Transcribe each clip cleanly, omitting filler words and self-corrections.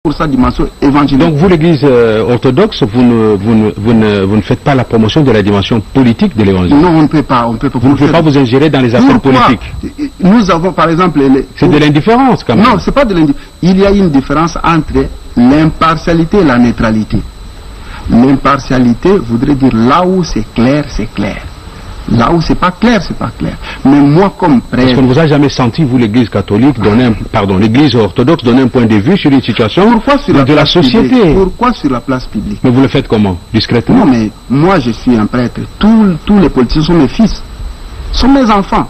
pour sa dimension évangélique. Donc vous, l'Église orthodoxe, vous ne faites pas la promotion de la dimension politique de l'Évangile? Non, on ne peut pas. Vous ne pouvez pas vous ingérer dans les affaires politiques. Nous avons par exemple... C'est de l'indifférence quand même. Non, c'est pas de l'indifférence. Il y a une différence entre l'impartialité et la neutralité. L'impartialité voudrait dire là où c'est clair, c'est clair. Là où c'est pas clair, c'est pas clair. Mais moi, comme prêtre... Est-ce qu'on ne vous a jamais senti, vous, l'Église catholique, l'Église orthodoxe, donner un point de vue sur une situation de la société? Pourquoi sur la place publique? Mais vous le faites comment? Discrètement? Non, mais moi, je suis un prêtre. Tous les politiciens sont mes fils, sont mes enfants.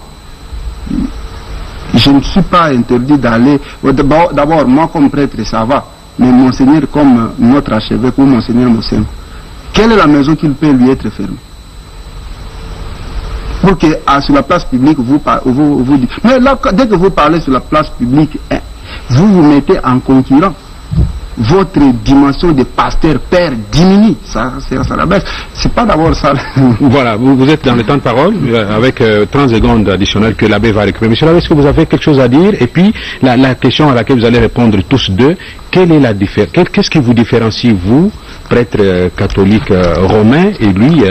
Je ne suis pas interdit d'aller... D'abord, moi, comme prêtre, ça va. Mais Monseigneur, comme notre archevêque ou Monseigneur Moussem, quelle est la maison qu'il peut lui être fermée? Pour que sur la place publique, vous dites. Mais là, dès que vous parlez sur la place publique, vous vous mettez en concurrent. Votre dimension de pasteur père diminue. Ça la baisse. C'est pas d'abord ça. Voilà, vous êtes dans le temps de parole, avec 30 secondes additionnelles que l'abbé va récupérer. Monsieur l'abbé, est-ce que vous avez quelque chose à dire? Et puis, la question à laquelle vous allez répondre tous deux, quelle est la différence? Qu'est-ce qui vous différencie, vous, prêtre catholique romain, et lui,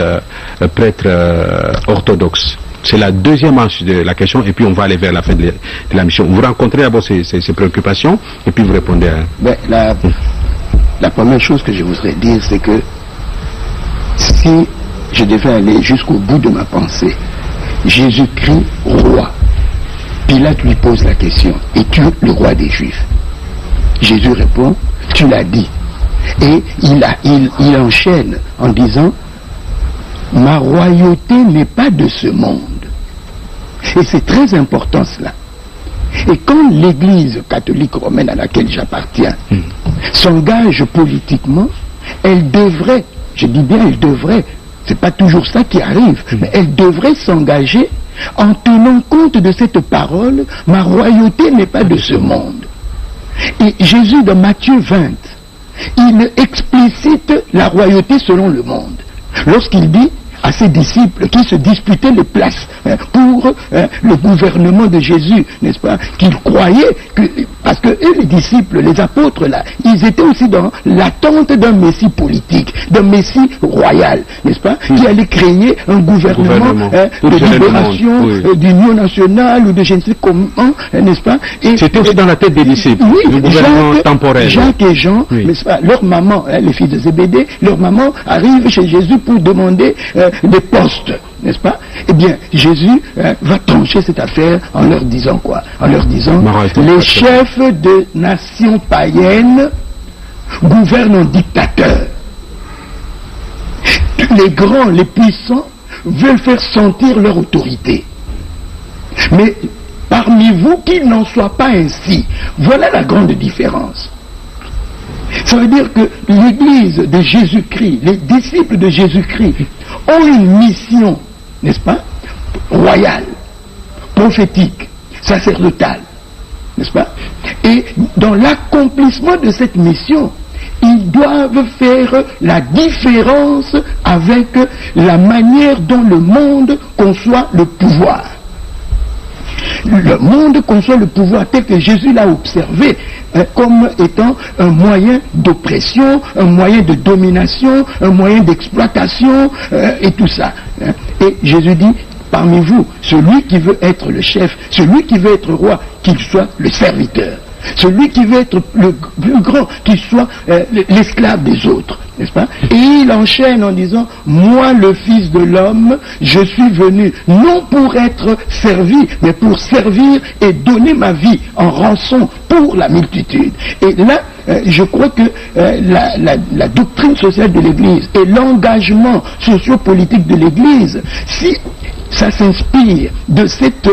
prêtre orthodoxe? C'est la deuxième manche de la question, et puis on va aller vers la fin de la mission. Vous rencontrez d'abord ces préoccupations, et puis vous répondez à... La première chose que je voudrais dire, c'est que si je devais aller jusqu'au bout de ma pensée, Jésus-Christ, roi, Pilate lui pose la question, es-tu le roi des Juifs? Jésus répond, tu l'as dit. Et il enchaîne en disant, ma royauté n'est pas de ce monde. Et c'est très important cela. Et quand l'Église catholique romaine à laquelle j'appartiens s'engage politiquement, elle devrait, je dis bien elle devrait, c'est pas toujours ça qui arrive, mais elle devrait s'engager en tenant compte de cette parole, ma royauté n'est pas de ce monde. Et Jésus dans Matthieu 20, il explicite la royauté selon le monde. Lorsqu'il dit à ses disciples qui se disputaient les places pour le gouvernement de Jésus, n'est-ce pas, qu'ils croyaient que, parce que eux, les disciples, les apôtres là, ils étaient aussi dans l'attente d'un messie politique, d'un messie royal, n'est-ce pas, qui allait créer un gouvernement de libération, d'union nationale ou de je ne sais comment, n'est-ce pas. C'était aussi dans la tête des disciples, le gouvernement temporel. Jacques et Jean, n'est-ce pas, leur maman, les fils de Zébédée, leur maman arrive chez Jésus pour demander des postes, n'est-ce pas? Eh bien, Jésus va trancher cette affaire en leur disant quoi? En leur disant, les chefs de nations païennes gouvernent en dictateurs. Les grands, les puissants veulent faire sentir leur autorité. Mais parmi vous, qu'il n'en soit pas ainsi. Voilà la grande différence. Ça veut dire que l'Église de Jésus-Christ, les disciples de Jésus-Christ ont une mission, n'est-ce pas, royale, prophétique, sacerdotale, n'est-ce pas? Et dans l'accomplissement de cette mission, ils doivent faire la différence avec la manière dont le monde conçoit le pouvoir. Le monde conçoit le pouvoir tel que Jésus l'a observé comme étant un moyen d'oppression, un moyen de domination, un moyen d'exploitation et tout ça. Et Jésus dit, parmi vous, celui qui veut être le chef, celui qui veut être roi, qu'il soit le serviteur. Celui qui veut être le plus grand, qu'il soit l'esclave des autres, n'est-ce pas? Et il enchaîne en disant, moi le Fils de l'homme, je suis venu non pour être servi, mais pour servir et donner ma vie en rançon pour la multitude. Et là, je crois que la doctrine sociale de l'Église et l'engagement sociopolitique de l'Église, si ça s'inspire de cette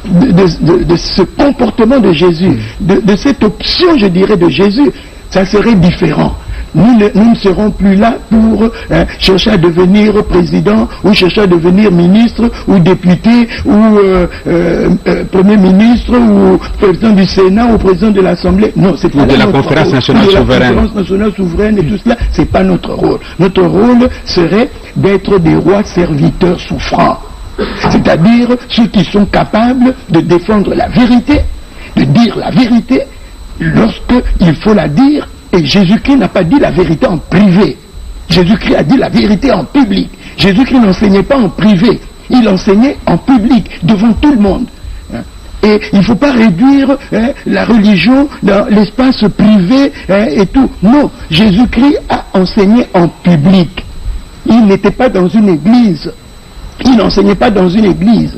de ce comportement de Jésus, de cette option, je dirais, de Jésus, ça serait différent. Nous ne serons plus là pour chercher à devenir président ou chercher à devenir ministre ou député ou premier ministre ou président du Sénat ou président de l'Assemblée. Non, c'est pas de la conférence nationale souveraine. La conférence nationale souveraine et tout cela, c'est pas notre rôle. Notre rôle serait d'être des rois serviteurs souffrants. C'est-à-dire ceux qui sont capables de défendre la vérité, de dire la vérité, lorsqu'il faut la dire, et Jésus-Christ n'a pas dit la vérité en privé. Jésus-Christ a dit la vérité en public. Jésus-Christ n'enseignait pas en privé, il enseignait en public, devant tout le monde. Et il ne faut pas réduire la religion dans l'espace privé et tout. Non, Jésus-Christ a enseigné en public. Il n'était pas dans une église. Il n'enseignait pas dans une église.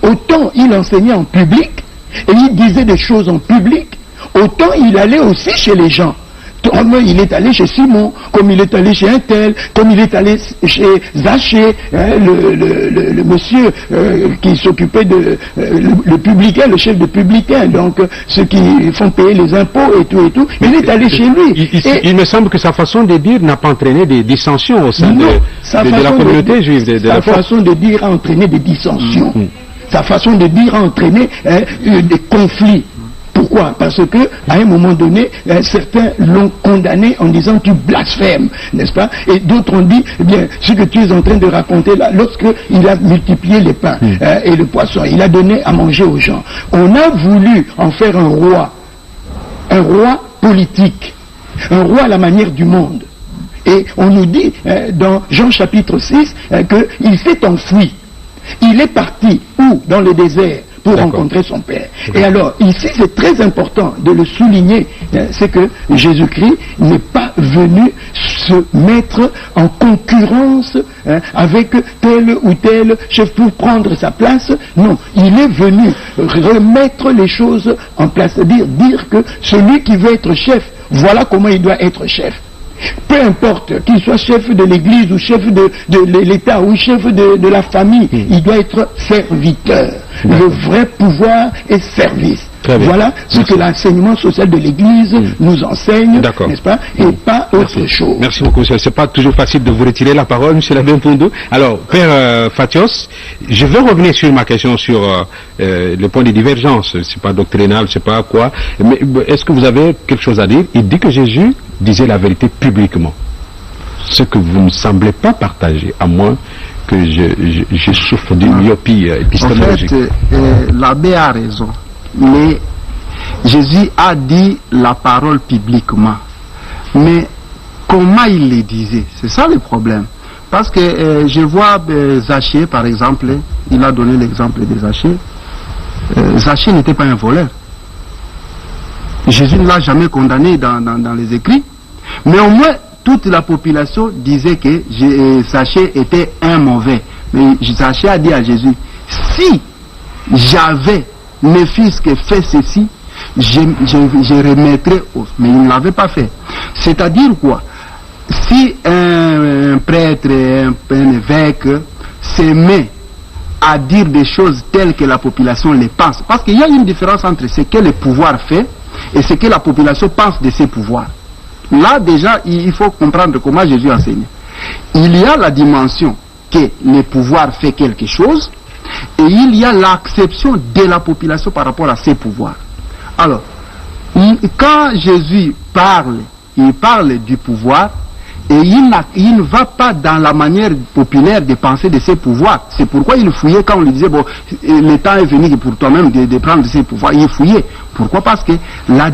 Autant il enseignait en public, et il disait des choses en public, autant il allait aussi chez les gens. Comme il est allé chez Simon, comme il est allé chez un tel, comme il est allé chez Zachée, le monsieur qui s'occupait de le publicain, le chef de publicain, donc ceux qui font payer les impôts et tout. Il est allé chez lui. Il me semble que sa façon de dire n'a pas entraîné des dissensions au sein de la communauté juive. Sa façon de dire a entraîné des dissensions. Sa façon de dire a entraîné des conflits. Pourquoi? Parce que à un moment donné, certains l'ont condamné en disant tu blasphèmes, n'est-ce pas? Et d'autres ont dit, eh bien, ce que tu es en train de raconter là, lorsqu'il a multiplié les pains et le poisson, il a donné à manger aux gens. On a voulu en faire un roi politique, un roi à la manière du monde. Et on nous dit dans Jean chapitre 6 qu'il s'est enfui. Il est parti où? Dans le désert, pour rencontrer son Père. Et alors, ici, c'est très important de le souligner, c'est que Jésus-Christ n'est pas venu se mettre en concurrence avec tel ou tel chef pour prendre sa place. Non, il est venu remettre les choses en place, c'est-à-dire dire que celui qui veut être chef, voilà comment il doit être chef. Peu importe qu'il soit chef de l'église ou chef de l'État ou chef de la famille, il doit être serviteur. Le vrai pouvoir est service. Voilà ce que l'enseignement social de l'église nous enseigne, n'est-ce pas? Et pas autre chose. Merci beaucoup, monsieur. C'est pas toujours facile de vous retirer la parole, monsieur l'abbé Mpundu. Alors, Père Fathios, je veux revenir sur ma question sur le point de divergence. C'est pas doctrinal, c'est pas quoi. Mais est-ce que vous avez quelque chose à dire? Il dit que Jésus disait la vérité publiquement. Ce que vous ne semblez pas partager, à moins que je souffre d'une myopie épistémologique. En fait, l'abbé a raison. Mais Jésus a dit la parole publiquement. Mais comment il le disait? C'est ça le problème. Parce que je vois Zachée, par exemple, il a donné l'exemple de Zachée. Zachée n'était pas un voleur. Jésus ne l'a jamais condamné dans les écrits. Mais au moins, toute la population disait que Zachée était un mauvais. Mais Zachée a dit à Jésus, si j'avais mes fils qui fait ceci, je remettrai. Mais il ne l'avait pas fait. C'est-à-dire quoi? Si un prêtre, un évêque se met à dire des choses telles que la population les pense, parce qu'il y a une différence entre ce que le pouvoir fait et ce que la population pense de ses pouvoirs. Là déjà, il faut comprendre comment Jésus enseigne. Il y a la dimension que le pouvoir fait quelque chose, et il y a l'acception de la population par rapport à ses pouvoirs. Alors, quand Jésus parle, il parle du pouvoir, et il ne va pas dans la manière populaire de penser de ses pouvoirs. C'est pourquoi il fouillait quand on lui disait, bon, le temps est venu pour toi-même de prendre ses pouvoirs. Il fouillait. Pourquoi? Parce que la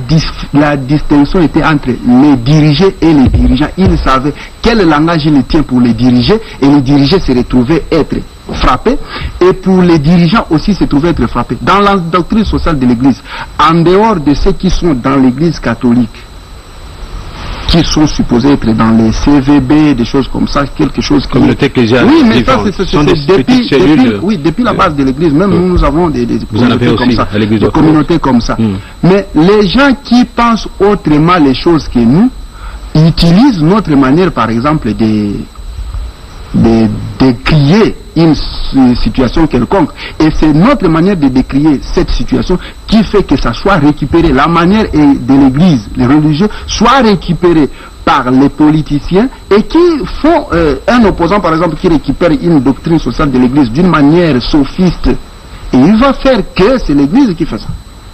distinction était entre les dirigés et les dirigeants. Il savait quel langage il tient pour les diriger, et les dirigés se retrouvaient être frappés, et pour les dirigeants aussi se trouvaient être frappés. Dans la doctrine sociale de l'Église, en dehors de ceux qui sont dans l'Église catholique, qui sont supposés être dans les CVB, des choses comme ça, quelque chose qui... Communauté ecclésiale. Oui, mais ça, c'est depuis la base de l'Église. Même nous avons des communautés comme ça, des communautés comme ça. Mais les gens qui pensent autrement les choses que nous, utilisent notre manière, par exemple, de décrier une situation quelconque, et c'est notre manière de décrier cette situation qui fait que ça soit récupéré, la manière de l'Église, les religieux, soit récupéré par les politiciens, et qui font un opposant par exemple qui récupère une doctrine sociale de l'Église d'une manière sophiste, et il va faire que c'est l'Église qui fait ça.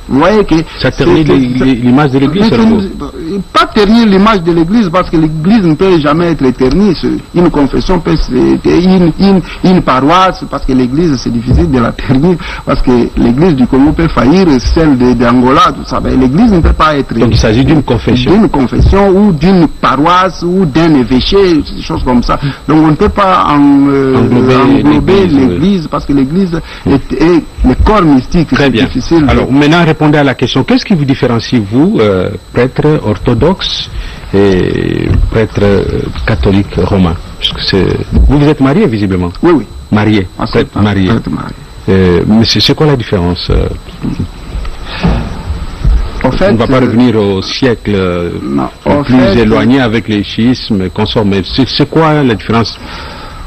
Vous voyez que... Ça ternit l'image de l'Église. Pas ternir l'image de l'Église, parce que l'Église ne peut jamais être ternie. Une confession peut une paroisse, parce que l'Église, c'est difficile de la ternir, parce que l'Église du Congo peut faillir, celle d'Angola, tout ça. L'Église ne peut pas être... Donc il s'agit d'une confession. D'une confession ou d'une paroisse ou d'un évêché, des choses comme ça. Donc on ne peut pas englober l'Église, parce que l'Église est le corps mystique. Très bien. Difficile. Alors maintenant, répondez à la question. Qu'est-ce qui vous différencie, vous, prêtre orthodoxe et prêtre catholique romain? Parce que vous êtes marié, visiblement. Oui, oui. Marié. Prêtre marié. Mais c'est quoi la différence? En fait, on ne va pas revenir au siècle plus éloigné avec les schismes consorts, mais c'est quoi la différence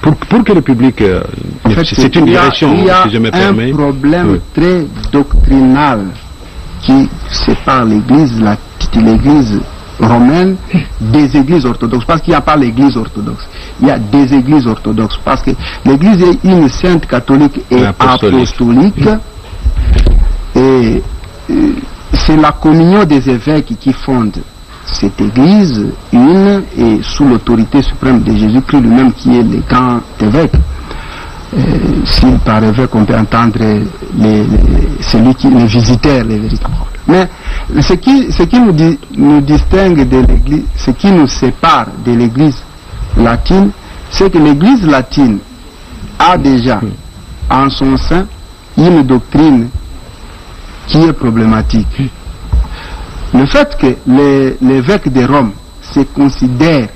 pour que le public... c'est une direction, si je me permets. Il y a un problème très doctrinal qui sépare l'Église romaine des églises orthodoxes, parce qu'il n'y a pas l'Église orthodoxe, il y a des églises orthodoxes, parce que l'Église est une sainte catholique et apostolique, et c'est la communion des évêques qui fonde cette Église une, et sous l'autorité suprême de Jésus-Christ lui-même, qui est le grand évêque. Si par évêque on peut entendre les visiteurs, les véritables. Mais ce qui nous distingue de l'Église, ce qui nous sépare de l'Église latine, c'est que l'Église latine a déjà en son sein une doctrine qui est problématique. Le fait que l'évêque de Rome se considère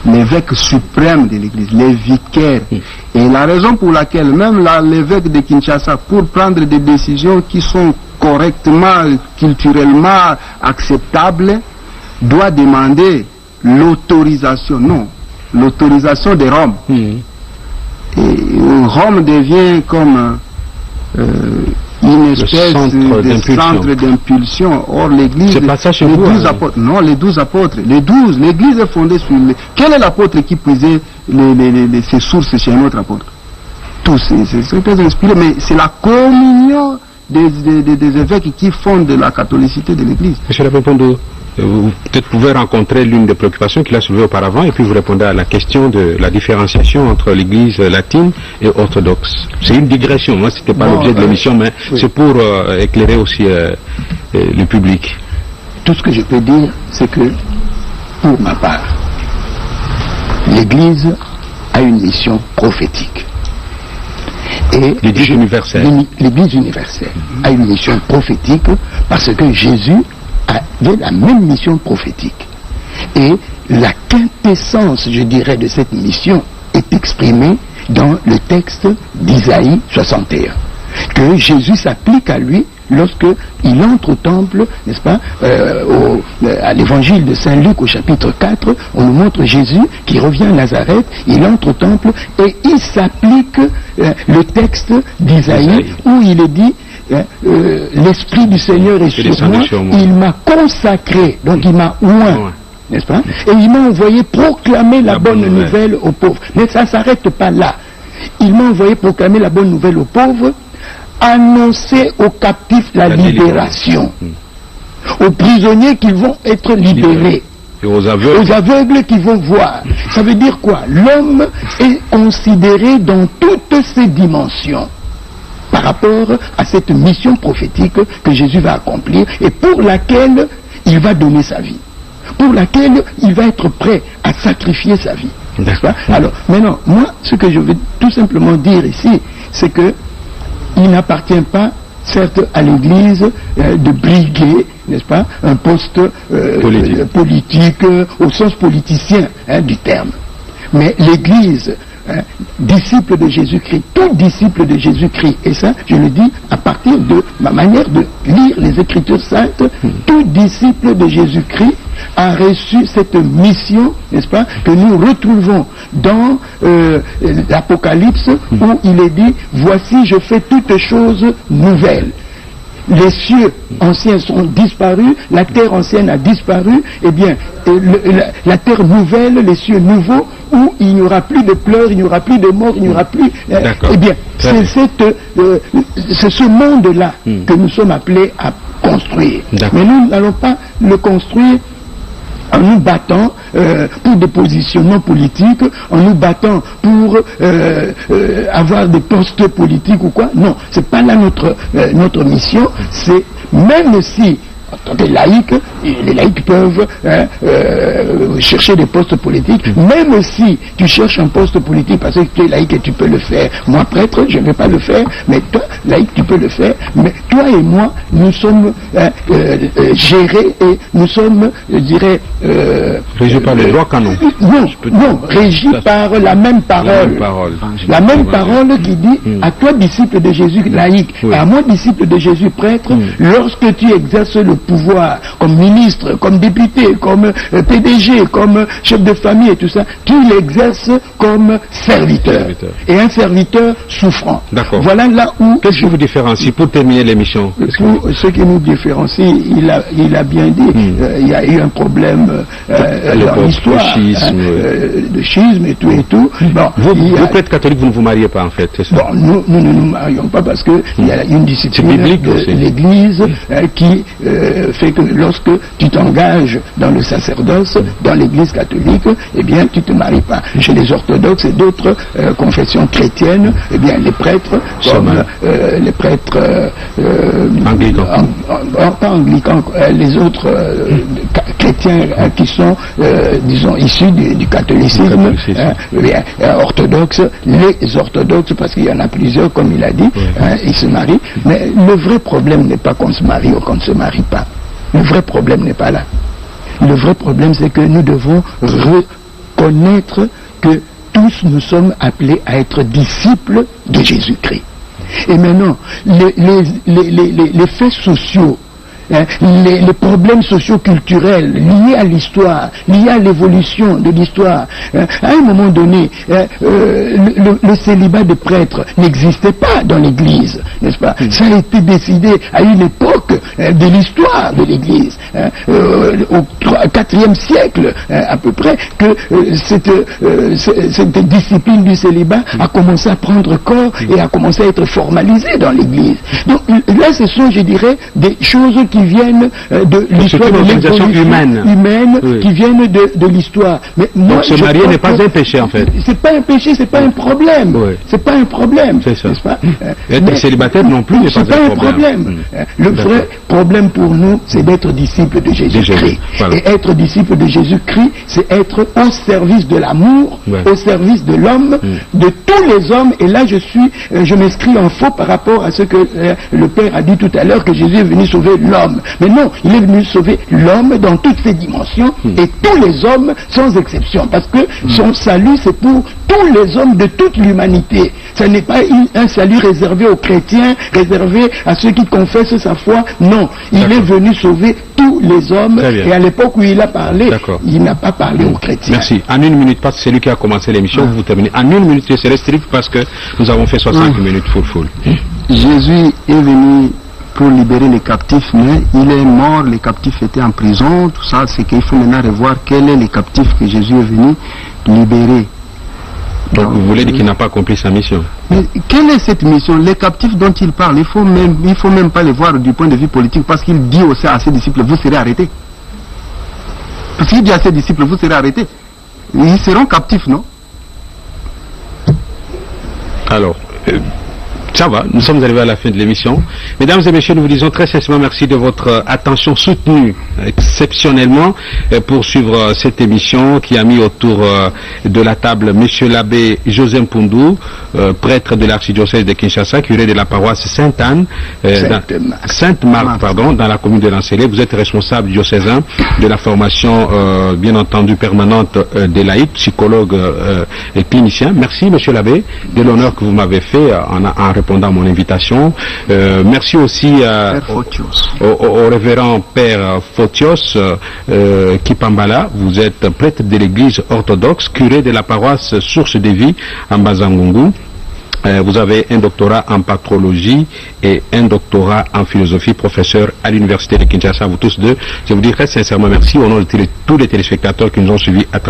l'évêque suprême de l'Église, les vicaires, et la raison pour laquelle même l'évêque de Kinshasa, pour prendre des décisions qui sont correctement, culturellement acceptables, doit demander l'autorisation de Rome. Et Rome devient comme une espèce de centre d'impulsion. Or l'Église, c'est pas ça chez vous, les 12 apôtres, non, les 12 apôtres, l'Église est fondée sur quel est l'apôtre qui puisait ses sources chez un autre apôtre? Tous, c'est très inspiré, mais c'est la communion des évêques qui fondent la catholicité de l'Église. Monsieur Lapempondo, vous peut-être pouvez rencontrer l'une des préoccupations qu'il a soulevées auparavant, et puis vous répondez à la question de la différenciation entre l'Église latine et orthodoxe. C'est une digression, moi c'était pas l'objet de l'émission, mais c'est pour éclairer aussi le public. Tout ce que je peux dire, c'est que, pour ma part, l'Église a une mission prophétique. Et l'Église universelle. L'Église universelle a une mission prophétique parce que Jésus avait la même mission prophétique. Et la quintessence, je dirais, de cette mission est exprimée dans le texte d'Isaïe 61. Que Jésus s'applique à lui lorsqu'il entre au temple, n'est-ce pas, à l'évangile de Saint Luc au chapitre 4, on nous montre Jésus qui revient à Nazareth, il entre au temple et il s'applique le texte d'Isaïe où il est dit l'Esprit du Seigneur est sur moi, il m'a consacré, donc il m'a oint, n'est-ce pas, et il m'a envoyé proclamer la bonne nouvelle aux pauvres. Mais ça ne s'arrête pas là. Il m'a envoyé proclamer la bonne nouvelle aux pauvres, annoncer aux captifs la libération, aux prisonniers qui vont être libérés, et aux aveugles qui vont voir. Ça veut dire quoi? L'homme est considéré dans toutes ses dimensions par rapport à cette mission prophétique que Jésus va accomplir et pour laquelle il va donner sa vie, pour laquelle il va être prêt à sacrifier sa vie. Alors, maintenant, moi, ce que je veux tout simplement dire ici, c'est que il n'appartient pas, certes, à l'Église de briguer, n'est-ce pas, un poste politique au sens politicien du terme. Mais l'Église, disciple de Jésus-Christ, tout disciple de Jésus-Christ, et ça, je le dis à partir de ma manière de lire les Écritures saintes, tout disciple de Jésus-Christ a reçu cette mission, n'est-ce pas, que nous retrouvons dans l'Apocalypse où il est dit, voici je fais toutes choses nouvelles. Les cieux anciens sont disparus, la terre ancienne a disparu, et bien la terre nouvelle, les cieux nouveaux, où il n'y aura plus de pleurs, il n'y aura plus de morts, il n'y aura plus... eh bien, c'est ce monde-là que nous sommes appelés à construire. Mais nous n'allons pas le construire en nous battant pour des positionnements politiques, en nous battant pour avoir des postes politiques ou quoi. Non, c'est pas là notre mission. C'est même si en tant que laïcs, les laïcs peuvent chercher des postes politiques, même si tu cherches un poste politique parce que tu es laïc et tu peux le faire. Moi, prêtre, je ne vais pas le faire, mais toi, laïc, tu peux le faire. Mais toi et moi, nous sommes gérés et nous sommes, je dirais... régis par le droit canon. Non, régis par la même parole. La même parole qui dit à toi, disciple de Jésus laïc, à moi, disciple de Jésus prêtre, lorsque tu exerces le pouvoir comme ministre, comme député, comme PDG, comme chef de famille et tout ça, tu l'exerces comme serviteur. Et un serviteur souffrant. D'accord. Voilà là où... Qu'est-ce qui vous différencie pour terminer l'émission? Ce qui nous différencie, il a bien dit, il y a eu un problème dans l'histoire, de schisme et tout. Bon, vous prêtre catholique, vous ne vous mariez pas en fait, c'est ça? Bon, nous ne nous marions pas parce que il y a une discipline de l'Église qui fait que lorsque tu t'engages dans le sacerdoce, dans l'Église catholique, eh bien tu te maries pas. Chez les orthodoxes et d'autres confessions chrétiennes, eh bien les prêtres, comme les prêtres anglicans, pas anglicans, les autres chrétiens qui sont, disons, issus du catholicisme, orthodoxes, les orthodoxes, parce qu'il y en a plusieurs, comme il a dit, ils se marient. Mais le vrai problème n'est pas qu'on se marie ou qu'on ne se marie pas. Le vrai problème n'est pas là. Le vrai problème, c'est que nous devons reconnaître que tous nous sommes appelés à être disciples de Jésus-Christ. Et maintenant, les faits sociaux, les problèmes socio-culturels liés à l'histoire, liés à l'évolution de l'histoire. À un moment donné, le célibat de prêtres n'existait pas dans l'Église, n'est-ce pas? Ça a été décidé à une époque de l'histoire de l'Église, au IVe siècle à peu près, que cette discipline du célibat a commencé à prendre corps et a commencé à être formalisée dans l'Église. Donc là, ce sont, je dirais, des choses qui viennent de l'histoire de l'évolution humaine qui viennent de l'histoire. Mais moi, donc se marier n'est pas un péché en fait. C'est pas un péché, c'est pas un problème. C'est pas un problème. C'est ça. Pas être célibataire non plus n'est pas un problème. Le vrai problème pour nous, c'est d'être disciple de Jésus-Christ. Voilà. Et être disciple de Jésus-Christ, c'est être au service de l'amour, au service de l'homme, de tous les hommes. Et là, je m'inscris en faux par rapport à ce que le Père a dit tout à l'heure, que Jésus est venu sauver l'homme. Mais non, il est venu sauver l'homme dans toutes ses dimensions et tous les hommes sans exception. Parce que son salut, c'est pour tous les hommes de toute l'humanité. Ce n'est pas un salut réservé aux chrétiens, réservé à ceux qui confessent sa foi. Non, il est venu sauver tous les hommes. Et à l'époque où il a parlé, il n'a pas parlé aux chrétiens. Merci. En une minute, parce que c'est lui qui a commencé l'émission, vous terminez. En une minute, c'est strict parce que nous avons fait 60 minutes full. Jésus est venu pour libérer les captifs, mais il est mort, les captifs étaient en prison, tout ça, c'est qu'il faut maintenant revoir quels sont les captifs que Jésus est venu libérer. Donc vous voulez dire qu'il n'a pas accompli sa mission? Mais quelle est cette mission? Les captifs dont il parle, il faut même pas les voir du point de vue politique, parce qu'il dit aussi à ses disciples, vous serez arrêtés. Parce qu'il dit à ses disciples, vous serez arrêtés. Ils seront captifs, non? Alors, ça va, nous sommes arrivés à la fin de l'émission. Mesdames et messieurs, nous vous disons très sincèrement merci de votre attention soutenue exceptionnellement pour suivre cette émission qui a mis autour de la table Monsieur l'abbé José Mpundu, prêtre de l'archidiocèse de Kinshasa, curé de la paroisse Sainte-Anne, Sainte-Marthe, dans la commune de Lancélé. Vous êtes responsable diocésain de la formation, bien entendu, permanente des laïcs, psychologue et clinicien. Merci, Monsieur l'abbé, de l'honneur que vous m'avez fait en répondant à mon invitation. Merci aussi au révérend Père Photios Kipambala. Vous êtes prêtre de l'église orthodoxe, curé de la paroisse Source de Vie en Bazangungu. Vous avez un doctorat en patrologie et un doctorat en philosophie, professeur à l'université de Kinshasa. Vous tous deux, je vous dis très sincèrement merci au nom de tous les téléspectateurs qui nous ont suivis à travers